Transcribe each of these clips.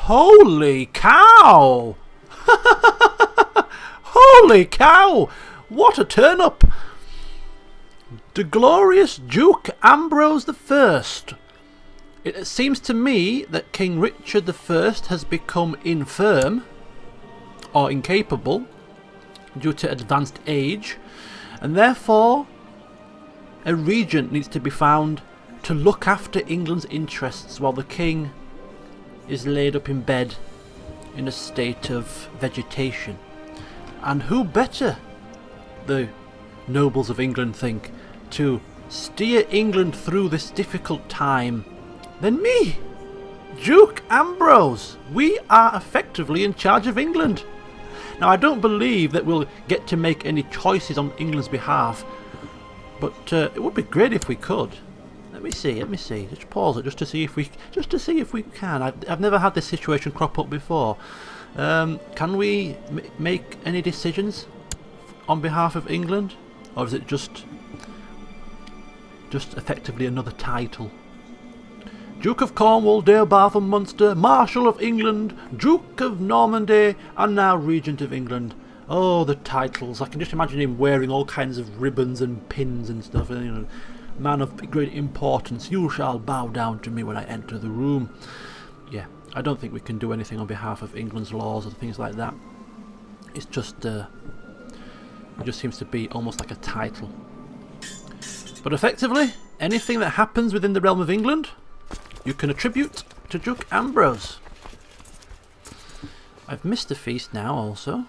Holy cow! Holy cow! What a turn up! The glorious Duke Ambrose I. It seems to me that King Richard I has become infirm or incapable due to advanced age, and therefore a regent needs to be found to look after England's interests while the king is laid up in bed in a state of vegetation. And who better, the nobles of England think, to steer England through this difficult time than me, Duke Ambrose? We are effectively in charge of England. Now, I don't believe that we'll get to make any choices on England's behalf, but it would be great if we could. Let me see. Just pause it just to see if we can. I've never had this situation crop up before. Can we make any decisions on behalf of England, or is it just effectively another title? Duke of Cornwall, Dale, Bath and Munster, Marshal of England, Duke of Normandy, and now Regent of England. Oh, the titles. I can just imagine him wearing all kinds of ribbons and pins and stuff. You know, man of great importance, you shall bow down to me when I enter the room. Yeah, I don't think we can do anything on behalf of England's laws or things like that. It's just, it just seems to be almost like a title. But effectively, anything that happens within the realm of England, you can attribute to Duke Ambrose. I've missed a feast now also.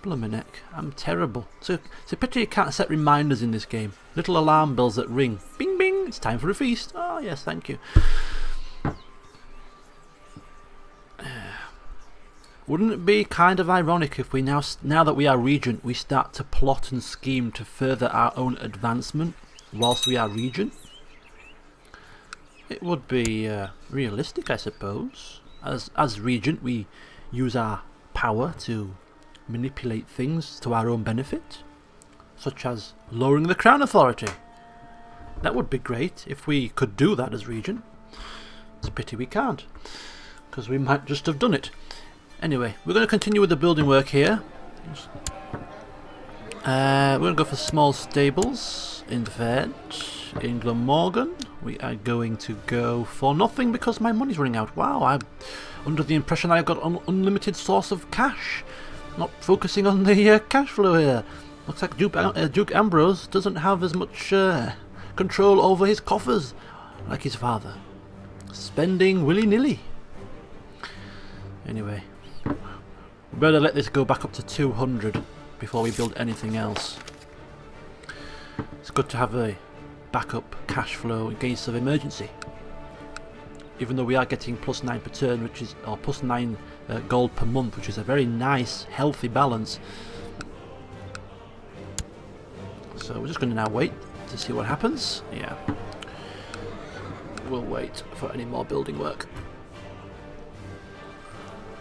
Blummineck, I'm terrible. It's a pity you can't set reminders in this game. Little alarm bells that ring. Bing bing, it's time for a feast. Oh yes, thank you. Wouldn't it be kind of ironic if we now that we are regent, we start to plot and scheme to further our own advancement whilst we are regent? It would be realistic, I suppose. As regent, we use our power to manipulate things to our own benefit, such as lowering the crown authority. That would be great if we could do that as regent. It's a pity we can't, because we might just have done it. Anyway, we're going to continue with the building work here. We're going to go for small stables in Vet, in Glamorgan. We are going to go for nothing because my money's running out. Wow, I'm under the impression that I've got an unlimited source of cash. Not focusing on the cash flow here. Looks like Duke Ambrose doesn't have as much control over his coffers like his father. Spending willy-nilly. Anyway, we better let this go back up to 200 before we build anything else. It's good to have a backup cash flow in case of emergency. Even though we are getting +9 per turn, which is, or +9 gold per month, which is a very nice, healthy balance. So we're just going to now wait to see what happens. Yeah, we'll wait for any more building work.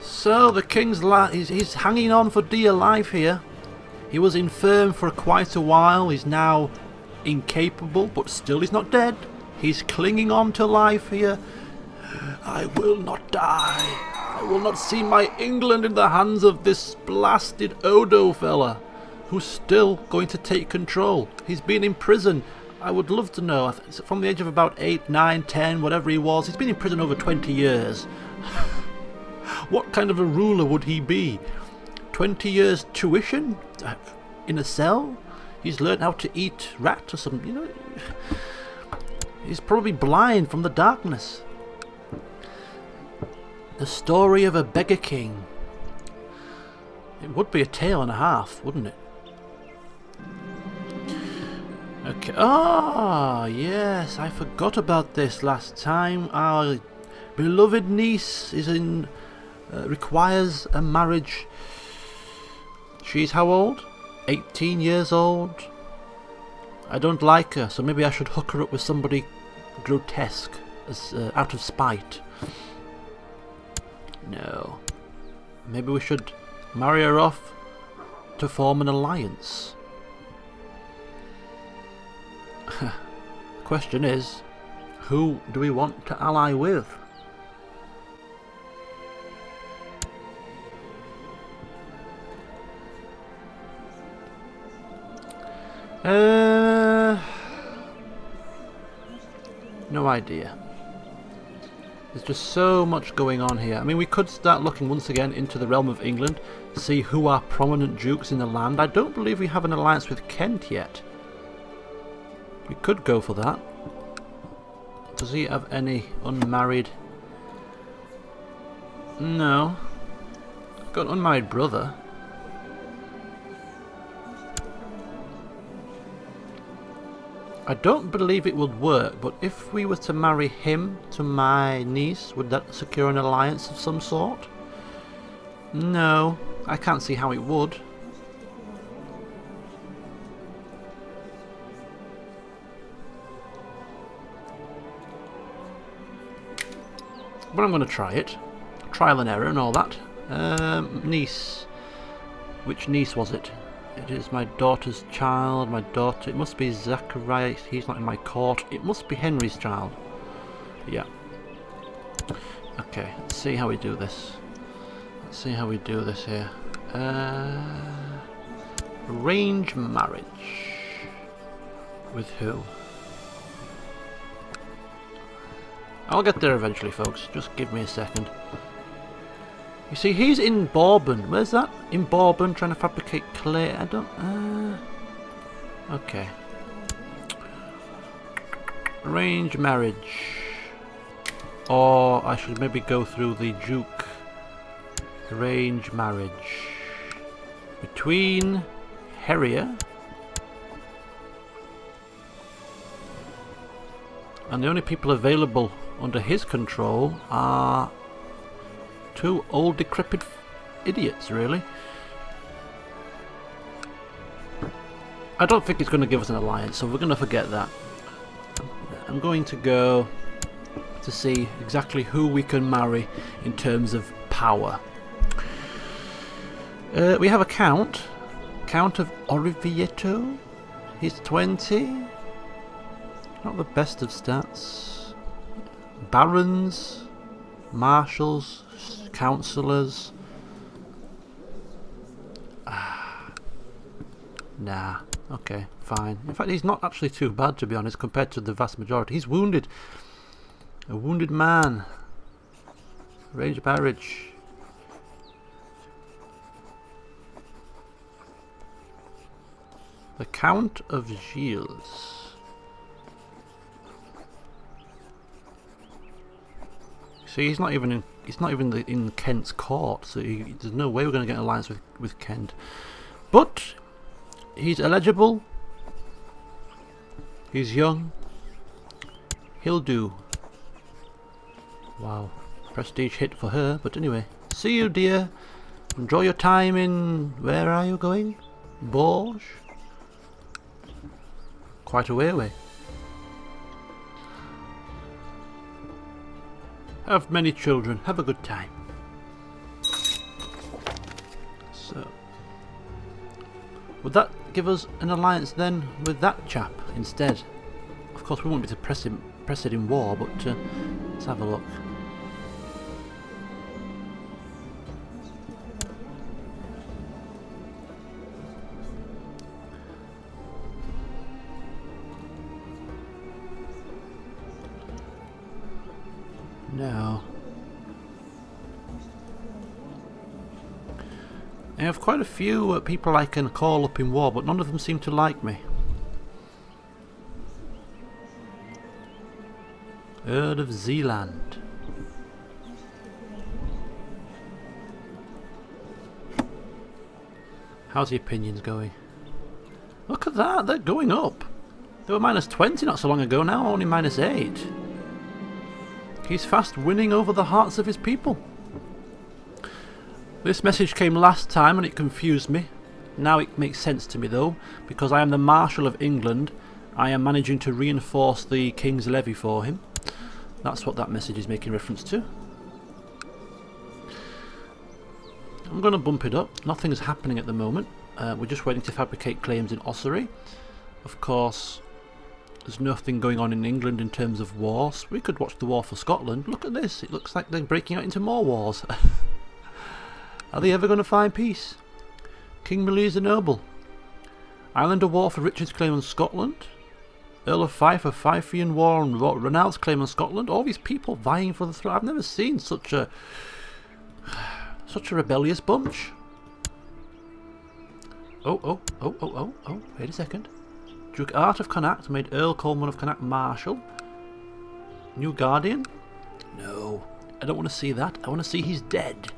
So the king's he's hanging on for dear life here. He was infirm for quite a while. He's now incapable, but still he's not dead. He's clinging on to life here. I will not die. I will not see my England in the hands of this blasted Odo fella, who's still going to take control. He's been in prison. I would love to know, from the age of about 8, 9, 10, whatever he was, he's been in prison over 20 years. What kind of a ruler would he be? 20 years tuition in a cell? He's learned how to eat rat or something, you know. He's probably blind from the darkness. The story of a beggar king. It would be a tale and a half, wouldn't it? Okay. Ah, yes, I forgot about this last time. Our beloved niece is in requires a marriage. She's how old? 18 years old. I don't like her, so maybe I should hook her up with somebody grotesque, as out of spite. No. Maybe we should marry her off to form an alliance. Question is, who do we want to ally with? No idea. There's just so much going on here. I mean, we could start looking once again into the realm of England, see who are prominent dukes in the land. I don't believe we have an alliance with Kent yet. We could go for that. Does he have any unmarried? No. Got an unmarried brother. I don't believe it would work, but if we were to marry him to my niece, would that secure an alliance of some sort? No, I can't see how it would. But I'm going to try it. Trial and error and all that. Niece. Which niece was it? It is my daughter's child, my daughter. It must be Zachariah. He's not in my court. It must be Henry's child. Yeah. Okay, let's see how we do this. Let's see how we do this here. Arrange marriage. With who? I'll get there eventually, folks. Just give me a second. You see, he's in Bourbon. Where's that? In Bourbon, trying to fabricate clay. I don't... Okay. Arrange marriage. Or I should maybe go through the Duke. Arrange marriage. Between Harrier and the only people available under his control are two old decrepit idiots, really. I don't think it's going to give us an alliance, so we're going to forget that. I'm going to go to see exactly who we can marry in terms of power. We have a Count. Count of Orvieto. He's 20. Not the best of stats. Barons. Marshals. Councillors. Nah. Okay, fine. In fact, he's not actually too bad, to be honest, compared to the vast majority. He's wounded. A wounded man. Range of marriage. The Count of Gilles. See, he's not even in Kent's court, so there's no way we're going to get an alliance with Kent. But he's eligible. He's young. He'll do. Wow, prestige hit for her. But anyway, see you, dear. Enjoy your time in... Where are you going? Bourges? Quite a way away. Have many children. Have a good time. So, would that give us an alliance then with that chap instead? Of course, we won't be to press it in war, but let's have a look. No. I have quite a few people I can call up in war, but none of them seem to like me. Earl of Zealand. How's the opinions going? Look at that, they're going up. They were minus 20 not so long ago, now only minus 8. He's fast winning over the hearts of his people. This message came last time and it confused me. Now it makes sense to me though, because I am the Marshal of England. I am managing to reinforce the King's levy for him. That's what that message is making reference to. I'm going to bump it up. Nothing is happening at the moment. We're just waiting to fabricate claims in Ossory. Of course, there's nothing going on in England in terms of wars. We could watch the war for Scotland. Look at this. It looks like they're breaking out into more wars. Are they ever going to find peace? King Malise the Noble. Islander War for Richard's claim on Scotland. Earl of Fife of Fifian War and Ranald's claim on Scotland. All these people vying for the throne. I've never seen such a rebellious bunch. Oh, wait a second. Duke Art of Connacht made Earl Coleman of Connacht Marshal. New Guardian? No, I don't want to see that. I want to see he's dead.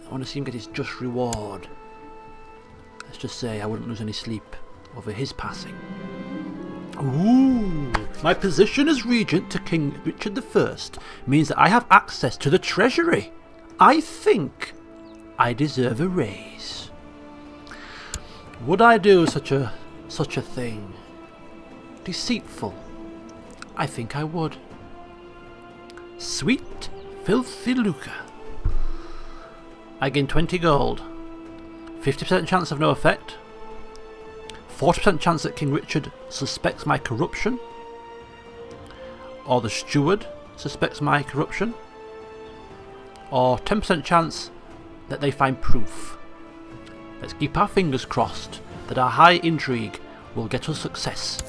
I want to see him get his just reward. Let's just say I wouldn't lose any sleep over his passing. Ooh! My position as Regent to King Richard I means that I have access to the treasury. I think I deserve a raise. Would I do such a thing? Deceitful. I think I would. Sweet, filthy lucre. I gain 20 gold. 50% chance of no effect. 40% chance that King Richard suspects my corruption. Or the steward suspects my corruption. Or 10% chance that they find proof. Let's keep our fingers crossed that our high intrigue will get us success.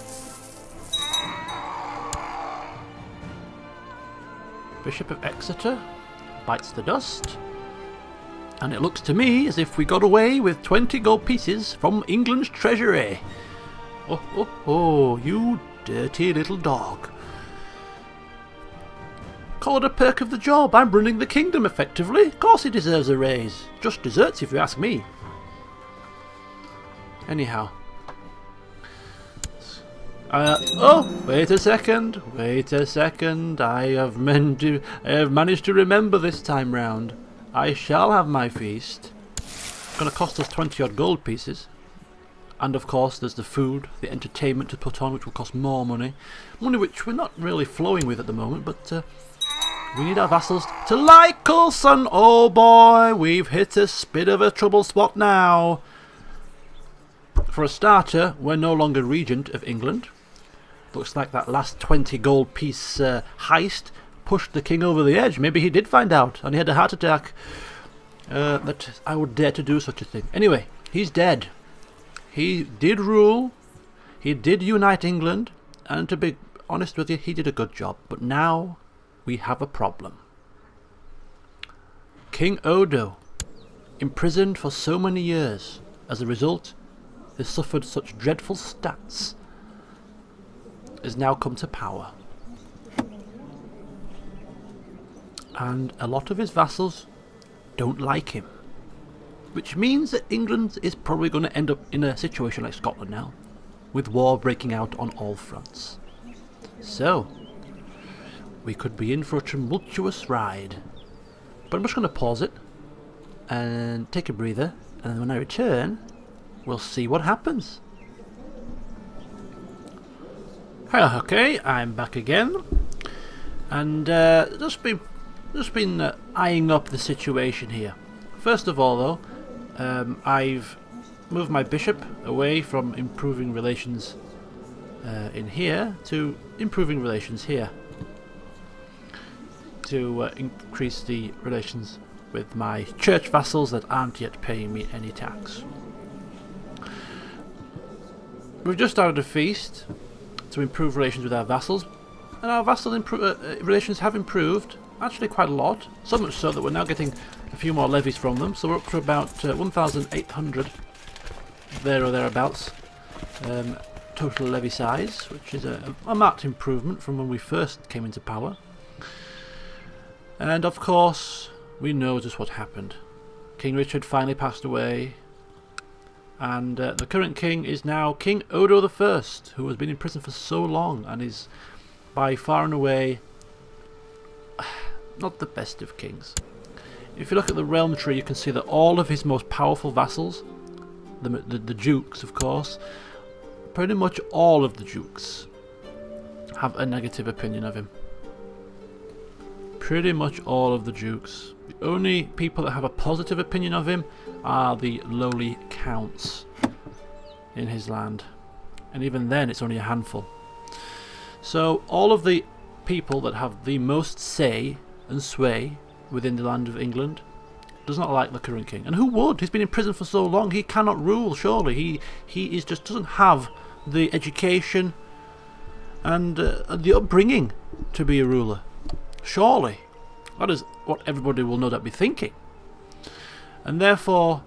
Bishop of Exeter bites the dust. And it looks to me as if we got away with 20 gold pieces from England's treasury. Oh, you dirty little dog. Call it a perk of the job. I'm running the kingdom effectively. Of course he deserves a raise. Just desserts if you ask me. Anyhow. Wait a second. I have managed to remember this time round. I shall have my feast. It's going to cost us 20 odd gold pieces. And of course there's the food, the entertainment to put on, which will cost more money. Money which we're not really flowing with at the moment, but we need our vassals to like us, and oh boy, we've hit a bit of a trouble spot now. For a starter, we're no longer Regent of England. Looks like that last 20 gold piece heist pushed the king over the edge. Maybe he did find out and he had a heart attack that I would dare to do such a thing. Anyway, he's dead. He did rule, he did unite England, and to be honest with you, he did a good job. But now we have a problem. King Odo, imprisoned for so many years. As a result, he suffered such dreadful stats, has now come to power. And a lot of his vassals don't like him. Which means that England is probably going to end up in a situation like Scotland now, with war breaking out on all fronts. So, we could be in for a tumultuous ride. But I'm just going to pause it and take a breather, and then when I return, we'll see what happens. Okay, I'm back again, and just been eyeing up the situation here. First of all, though, I've moved my bishop away from improving relations in here to improving relations here, to increase the relations with my church vassals that aren't yet paying me any tax. We've just started a feast to improve relations with our vassals, and our vassal relations have improved actually quite a lot, so much so that we're now getting a few more levies from them, so we're up to about 1,800 there or thereabouts total levy size, which is a marked improvement from when we first came into power. And of course we know just what happened. King Richard finally passed away, and the current king is now King Odo I, who has been in prison for so long and is by far and away not the best of kings. If you look at the realm tree, you can see that all of his most powerful vassals, the dukes of course, pretty much all of the dukes have a negative opinion of him. Pretty much all of the dukes. The only people that have a positive opinion of him are the lowly counts in his land, and even then it's only a handful. So all of the people that have the most say and sway within the land of England does not like the current king. And who would? He's been in prison for so long, he cannot rule, surely. He just doesn't have the education and the upbringing to be a ruler. Surely. That is what everybody will no doubt be thinking. And therefore,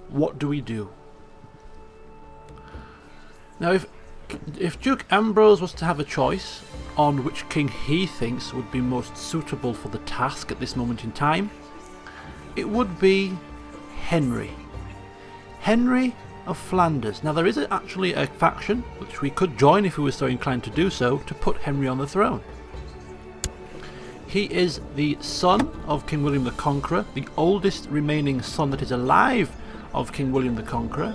what do we do? Now, if Duke Ambrose was to have a choice on which king he thinks would be most suitable for the task at this moment in time, it would be Henry. Henry of Flanders. Now, there is actually a faction, which we could join if we were so inclined to do so, to put Henry on the throne. He is the son of King William the Conqueror, the oldest remaining son that is alive of King William the Conqueror.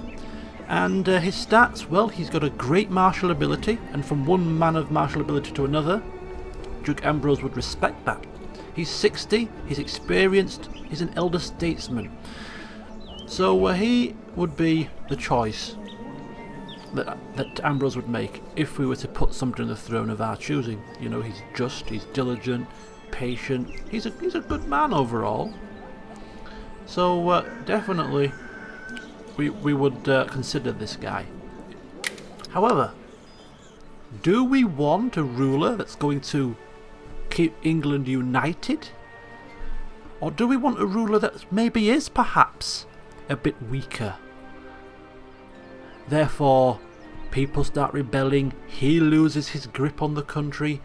And his stats, well, he's got a great martial ability, and from one man of martial ability to another, Duke Ambrose would respect that. He's 60, he's experienced, he's an elder statesman. So he would be the choice that Ambrose would make if we were to put somebody on the throne of our choosing. You know, he's just, he's diligent, patient, he's a good man overall. So definitely we would consider this guy. However, do we want a ruler that's going to keep England united? Or do we want a ruler that maybe is perhaps a bit weaker? Therefore, people start rebelling, he loses his grip on the country,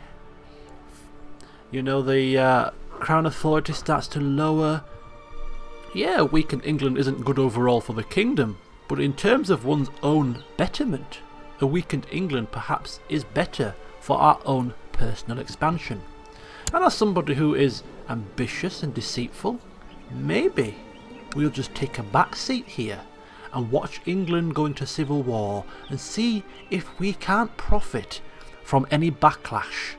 you know, the crown authority starts to lower. Yeah, a weakened England isn't good overall for the kingdom, but in terms of one's own betterment, a weakened England perhaps is better for our own personal expansion. And as somebody who is ambitious and deceitful, maybe we'll just take a back seat here and watch England go into civil war and see if we can't profit from any backlash